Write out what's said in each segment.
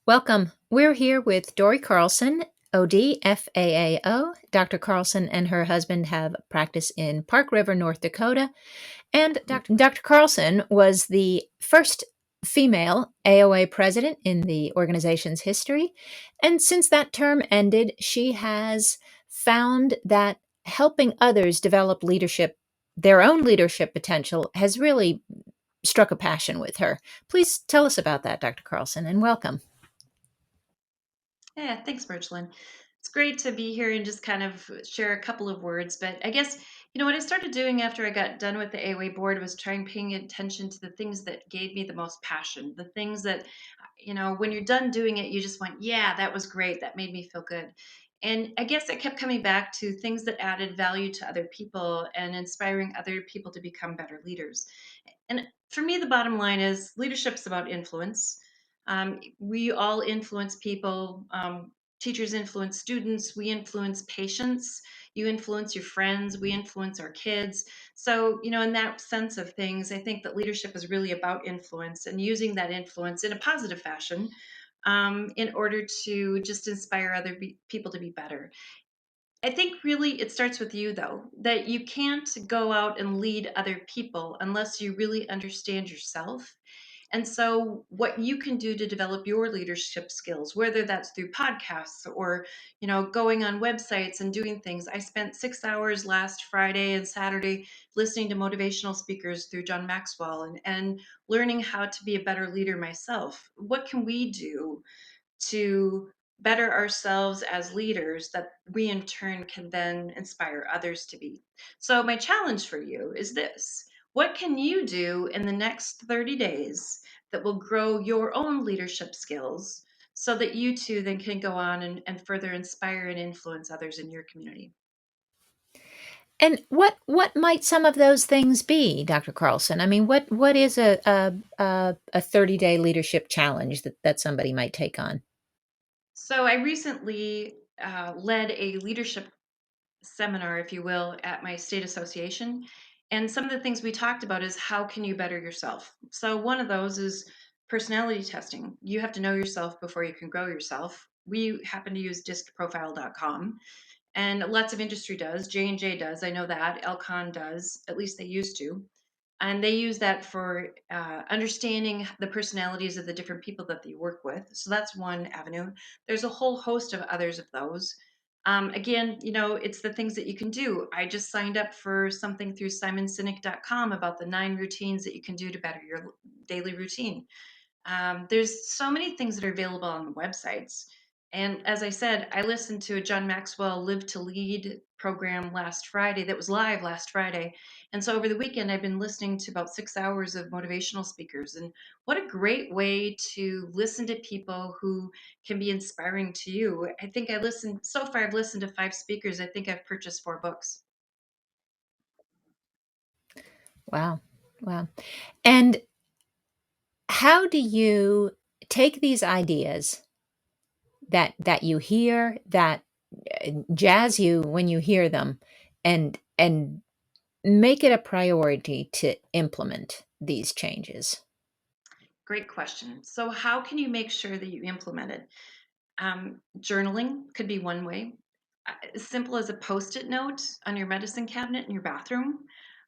Welcome. We're here with Dori Carlson, OD, FAAO. Dr. Carlson and her husband have practice in Park River, North Dakota. And Dr. Carlson was the first female AOA president in the organization's history. And since that term ended, she has found that helping others develop leadership, their own leadership potential, has really struck a passion with her. Please tell us about that, Dr. Carlson, and welcome. Yeah, thanks, Birchlin. It's great to be here and just kind of share a couple of words. But I guess, what I started doing after I got done with the AOA board was trying paying attention to the things that gave me the most passion, the things that, when you're done doing it, you just went, yeah, that was great. That made me feel good. And I guess I kept coming back to things that added value to other people and inspiring other people to become better leaders. And for me, the bottom line is leadership's about influence. We all influence people. Teachers influence students. We influence patients. You influence your friends. We influence our kids. So, in that sense of things, I think that leadership is really about influence and using that influence in a positive fashion in order to just inspire other people to be better. I think really it starts with you, though, that you can't go out and lead other people unless you really understand yourself. And so, what you can do to develop your leadership skills, whether that's through podcasts or, going on websites and doing things. I spent 6 hours last Friday and Saturday listening to motivational speakers through John Maxwell and learning how to be a better leader myself. What can we do to better ourselves as leaders that we in turn can then inspire others to be? So, my challenge for you is this: what can you do in the next 30 days that will grow your own leadership skills so that you too then can go on and further inspire and influence others in your community? And what might some of those things be, Dr. Carlson? I mean, what is a 30-day leadership challenge that somebody might take on? So, I recently led a leadership seminar, if you will, at my state association. And some of the things we talked about is how can you better yourself? So one of those is personality testing. You have to know yourself before you can grow yourself. We happen to use discprofile.com, and lots of industry does. J&J does. I know that. Elcon does. At least they used to. And they use that for understanding the personalities of the different people that they work with. So that's one avenue. There's a whole host of others of those. Again, it's the things that you can do. I just signed up for something through simonsinek.com about the 9 routines that you can do to better your daily routine. There's so many things that are available on the websites. And as I said, I listened to a John Maxwell Live to Lead program last Friday that was live last Friday. And so over the weekend, I've been listening to about 6 hours of motivational speakers. And what a great way to listen to people who can be inspiring to you. I think so far, I've listened to 5 speakers. I think I've purchased 4 books. Wow. Wow. And how do you take these ideas that you hear that jazz you when you hear them and make it a priority to implement these changes? Great question. So, how can you make sure that you implement it? Journaling could be one way. As simple as a post-it note on your medicine cabinet in your bathroom.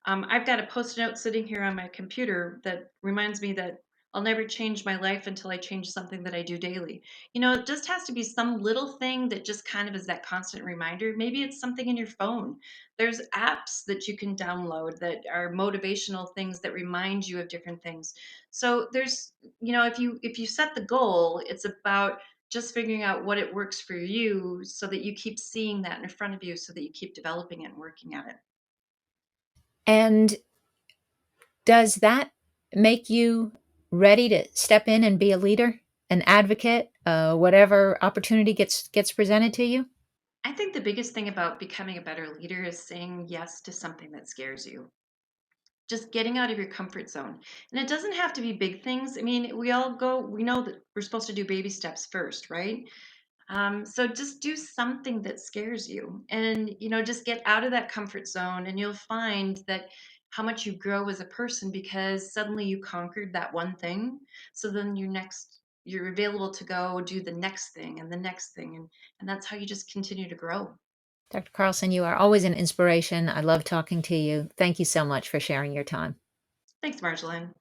I've got a post-it note sitting here on my computer that reminds me that I'll never change my life until I change something that I do daily. It just has to be some little thing that just kind of is that constant reminder. Maybe it's something in your phone. There's apps that you can download that are motivational things that remind you of different things. So there's, if you set the goal, it's about just figuring out what it works for you so that you keep seeing that in front of you so that you keep developing it and working at it. And does that make you ready to step in and be a leader, an advocate, whatever opportunity gets presented to you? I think the biggest thing about becoming a better leader is saying yes to something that scares you. Just getting out of your comfort zone. And it doesn't have to be big things. I mean, we know that we're supposed to do baby steps first, right? So just do something that scares you, and just get out of that comfort zone, and you'll find that how much you grow as a person because suddenly you conquered that one thing. So then you're available to go do the next thing and the next thing, and that's how you just continue to grow. Dr. Carlson, you are always an inspiration. I love talking to you. Thank you so much for sharing your time. Thanks, Marjolaine.